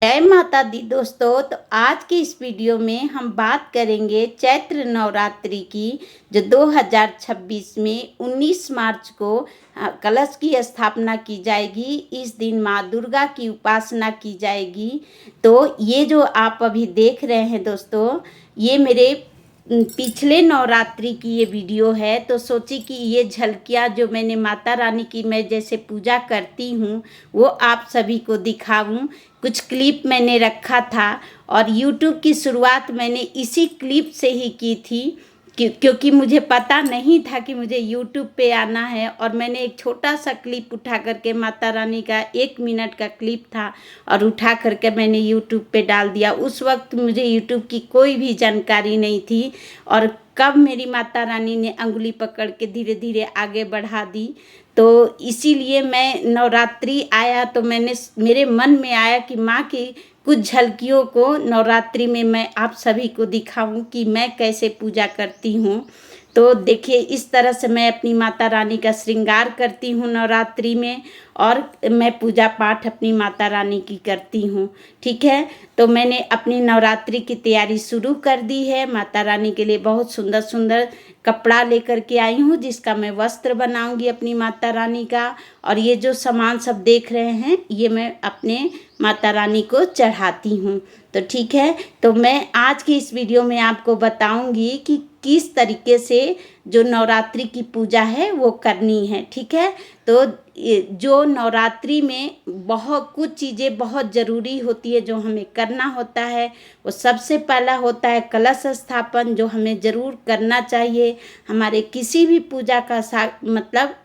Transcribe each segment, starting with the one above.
जय माता दी दोस्तों। तो आज की इस वीडियो में हम बात करेंगे चैत्र नवरात्रि की, जो 2026 में 19 मार्च को कलश की स्थापना की जाएगी। इस दिन माँ दुर्गा की उपासना की जाएगी। तो ये जो आप अभी देख रहे हैं दोस्तों, ये मेरे पिछले नवरात्रि की ये वीडियो है। तो सोची कि ये झलकियाँ जो मैंने माता रानी की मैं जैसे पूजा करती हूँ वो आप सभी को दिखाऊं। कुछ क्लिप मैंने रखा था और YouTube की शुरुआत मैंने इसी क्लिप से ही की थी, क्योंकि मुझे पता नहीं था कि मुझे YouTube पे आना है। और मैंने एक छोटा सा क्लिप उठा करके, माता रानी का 1 मिनट का क्लिप था, और उठा करके मैंने YouTube पे डाल दिया। उस वक्त मुझे YouTube की कोई भी जानकारी नहीं थी, और कब मेरी माता रानी ने अंगुली पकड़ के धीरे धीरे आगे बढ़ा दी। तो इसीलिए मैं नवरात्रि आया तो मेरे मन में आया कि माँ की कुछ झलकियों को नवरात्रि में मैं आप सभी को दिखाऊं कि मैं कैसे पूजा करती हूँ। तो देखिए, इस तरह से मैं अपनी माता रानी का श्रृंगार करती हूँ नवरात्रि में, और मैं पूजा पाठ अपनी माता रानी की करती हूँ। ठीक है, तो मैंने अपनी नवरात्रि की तैयारी शुरू कर दी है। माता रानी के लिए बहुत सुंदर सुंदर कपड़ा लेकर के आई हूँ, जिसका मैं वस्त्र बनाऊंगी अपनी माता रानी का। और ये जो सामान सब देख रहे हैं, ये मैं अपने माता रानी को चढ़ाती हूँ। तो ठीक है, तो मैं आज की इस वीडियो में आपको बताऊंगी कि किस तरीके से जो नवरात्रि की पूजा है वो करनी है। ठीक है, तो जो नवरात्रि में बहुत कुछ चीज़ें बहुत ज़रूरी होती है जो हमें करना होता है। वो सबसे पहला होता है कलश स्थापन, जो हमें ज़रूर करना चाहिए। हमारे किसी भी पूजा का मतलब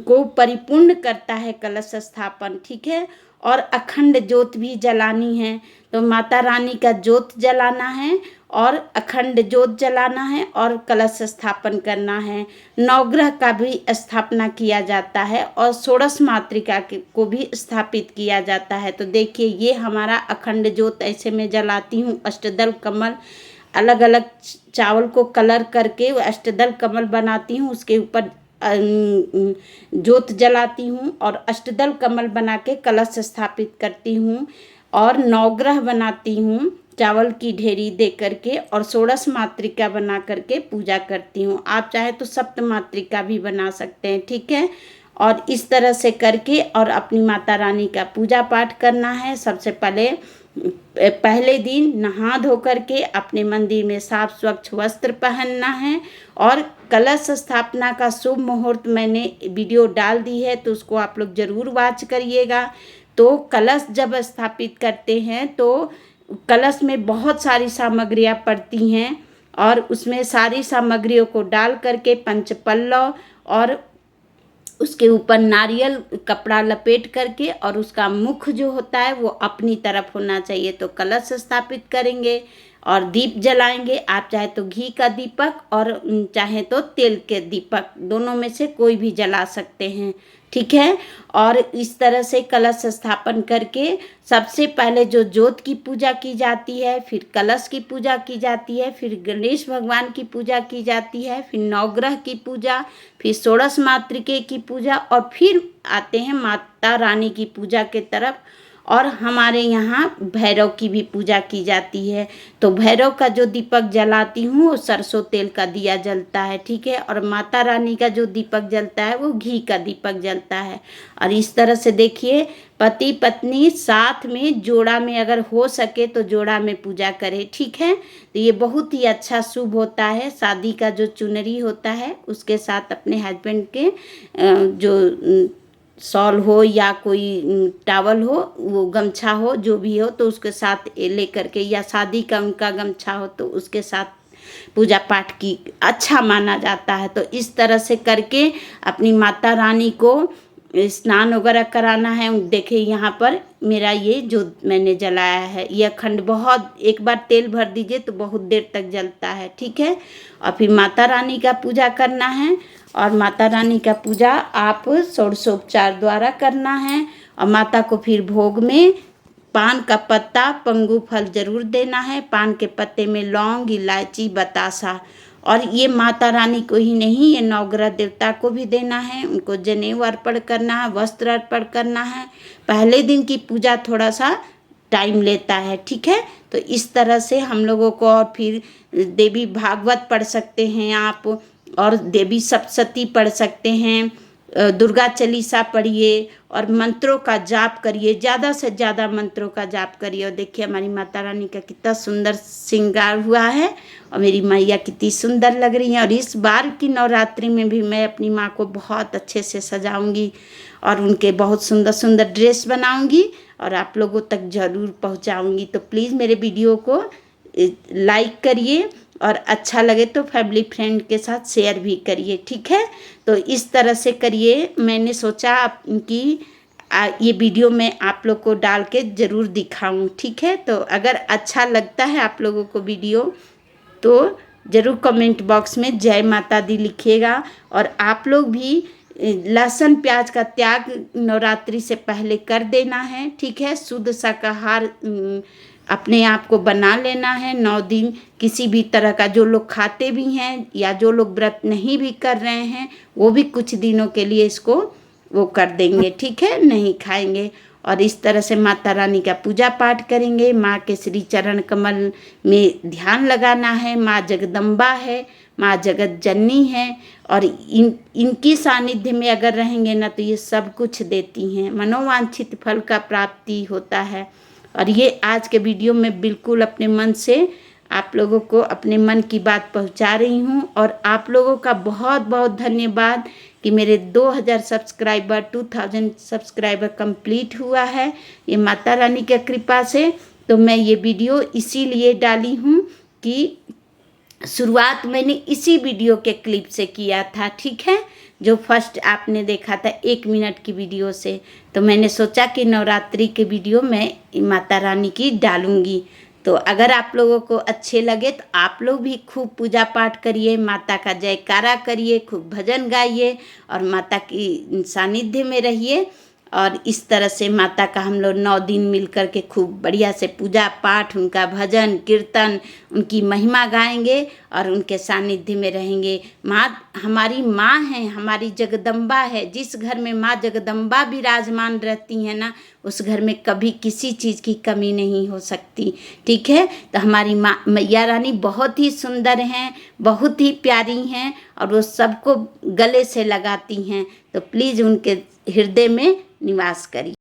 को परिपूर्ण करता है कलश स्थापन। ठीक है, और अखंड ज्योत भी जलानी है। तो माता रानी का ज्योत जलाना है, और अखंड ज्योत जलाना है, और कलश स्थापन करना है। नवग्रह का भी स्थापना किया जाता है, और षोडश मातृका को भी स्थापित किया जाता है। तो देखिए, ये हमारा अखंड ज्योत ऐसे में जलाती हूँ। अष्टदल कमल, अलग अलग चावल को कलर करके अष्टदल कमल बनाती हूँ, उसके ऊपर ज्योत जलाती हूँ, और अष्टदल कमल बना के कलश स्थापित करती हूँ, और नवग्रह बनाती हूँ चावल की ढेरी दे करके, और षोडश मातृका बना करके पूजा करती हूँ। आप चाहे तो सप्त मातृका भी बना सकते हैं। ठीक है, और इस तरह से करके और अपनी माता रानी का पूजा पाठ करना है। सबसे पहले दिन नहा धो करके अपने मंदिर में साफ स्वच्छ वस्त्र पहनना है। और कलश स्थापना का शुभ मुहूर्त मैंने वीडियो डाल दी है, तो उसको आप लोग ज़रूर वॉच करिएगा। तो कलश जब स्थापित करते हैं तो कलश में बहुत सारी सामग्रियाँ पड़ती हैं, और उसमें सारी सामग्रियों को डाल करके पंचपल्लव और उसके ऊपर नारियल कपड़ा लपेट करके, और उसका मुख जो होता है वो अपनी तरफ होना चाहिए। तो कलश स्थापित करेंगे और दीप जलाएंगे। आप चाहे तो घी का दीपक और चाहे तो तेल के दीपक, दोनों में से कोई भी जला सकते हैं। ठीक है, और इस तरह से कलश स्थापन करके सबसे पहले जो ज्योत की पूजा की जाती है, फिर कलश की पूजा की जाती है, फिर गणेश भगवान की पूजा की जाती है, फिर नवग्रह की पूजा, फिर षोडश मातृके की पूजा, और फिर आते हैं माता रानी की पूजा के तरफ। और हमारे यहाँ भैरव की भी पूजा की जाती है। तो भैरव का जो दीपक जलाती हूँ वो सरसों तेल का दिया जलता है। ठीक है, और माता रानी का जो दीपक जलता है वो घी का दीपक जलता है। और इस तरह से देखिए, पति पत्नी साथ में जोड़ा में अगर हो सके तो जोड़ा में पूजा करें। ठीक है, तो ये बहुत ही अच्छा शुभ होता है। शादी का जो चुनरी होता है उसके साथ अपने हस्बैंड के जो शॉल हो या कोई टावल हो, वो गमछा हो, जो भी हो, तो उसके साथ ले करके, या शादी का उनका गमछा हो तो उसके साथ पूजा पाठ की अच्छा माना जाता है। तो इस तरह से करके अपनी माता रानी को स्नान वगैरह कराना है। देखिए, यहाँ पर मेरा ये जो मैंने जलाया है ये अखंड, बहुत एक बार तेल भर दीजिए तो बहुत देर तक जलता है। ठीक है, और फिर माता रानी का पूजा करना है। और माता रानी का पूजा आप षोडशोपचार द्वारा करना है। और माता को फिर भोग में पान का पत्ता, पंगु फल जरूर देना है। पान के पत्ते में लौंग, इलायची, बतासा, और ये माता रानी को ही नहीं, ये नवग्रह देवता को भी देना है। उनको जनेऊ अर्पण करना है, वस्त्र अर्पण करना है। पहले दिन की पूजा थोड़ा सा टाइम लेता है, ठीक है। तो इस तरह से हम लोगों को, और फिर देवी भागवत पढ़ सकते हैं आप, और देवी सप्तशती पढ़ सकते हैं, दुर्गा चालीसा पढ़िए और मंत्रों का जाप करिए, ज़्यादा से ज़्यादा मंत्रों का जाप करिए। और देखिए हमारी माता रानी का कितना सुंदर श्रृंगार हुआ है और मेरी मैया कितनी सुंदर लग रही है। और इस बार की नवरात्रि में भी मैं अपनी माँ को बहुत अच्छे से सजाऊंगी और उनके बहुत सुंदर सुंदर ड्रेस बनाऊंगी और आप लोगों तक ज़रूर पहुंचाऊंगी। तो प्लीज़ मेरे वीडियो को लाइक करिए और अच्छा लगे तो फैमिली फ्रेंड के साथ शेयर भी करिए, ठीक है। तो इस तरह से करिए। मैंने सोचा कि ये वीडियो मैं आप लोग को डाल के ज़रूर दिखाऊं, ठीक है। तो अगर अच्छा लगता है आप लोगों को वीडियो तो ज़रूर कमेंट बॉक्स में जय माता दी लिखिएगा। और आप लोग भी लहसुन प्याज का त्याग नवरात्रि से पहले कर देना है, ठीक है। शुद्ध शाकाहार अपने आप को बना लेना है। 9 दिन किसी भी तरह का, जो लोग खाते भी हैं या जो लोग व्रत नहीं भी कर रहे हैं वो भी कुछ दिनों के लिए इसको वो कर देंगे, ठीक है, नहीं खाएंगे। और इस तरह से माता रानी का पूजा पाठ करेंगे। माँ के श्री चरण कमल में ध्यान लगाना है। माँ जगदम्बा है, माँ जगत जननी है और इनकी सानिध्य में अगर रहेंगे ना तो ये सब कुछ देती हैं, मनोवांछित फल का प्राप्ति होता है। और ये आज के वीडियो में बिल्कुल अपने मन से आप लोगों को अपने मन की बात पहुंचा रही हूं। और आप लोगों का बहुत बहुत धन्यवाद कि मेरे 2000 सब्सक्राइबर 2000 सब्सक्राइबर कंप्लीट हुआ है, ये माता रानी की कृपा से। तो मैं ये वीडियो इसीलिए डाली हूं कि शुरुआत मैंने इसी वीडियो के क्लिप से किया था, ठीक है, जो फर्स्ट आपने देखा था 1 मिनट की वीडियो से। तो मैंने सोचा कि नवरात्रि के वीडियो मैं माता रानी की डालूंगी। तो अगर आप लोगों को अच्छे लगे तो आप लोग भी खूब पूजा पाठ करिए, माता का जयकारा करिए, खूब भजन गाइए और माता की सानिध्य में रहिए। और इस तरह से माता का हम लोग 9 दिन मिल कर के खूब बढ़िया से पूजा पाठ, उनका भजन कीर्तन, उनकी महिमा गाएंगे और उनके सानिध्य में रहेंगे। माँ हमारी माँ है, हमारी जगदम्बा है। जिस घर में माँ जगदम्बा विराजमान रहती है ना, उस घर में कभी किसी चीज़ की कमी नहीं हो सकती, ठीक है। तो हमारी माँ मैया रानी बहुत ही सुंदर हैं, बहुत ही प्यारी हैं और वो सबको गले से लगाती हैं। तो प्लीज़ उनके हृदय में निवास करिए।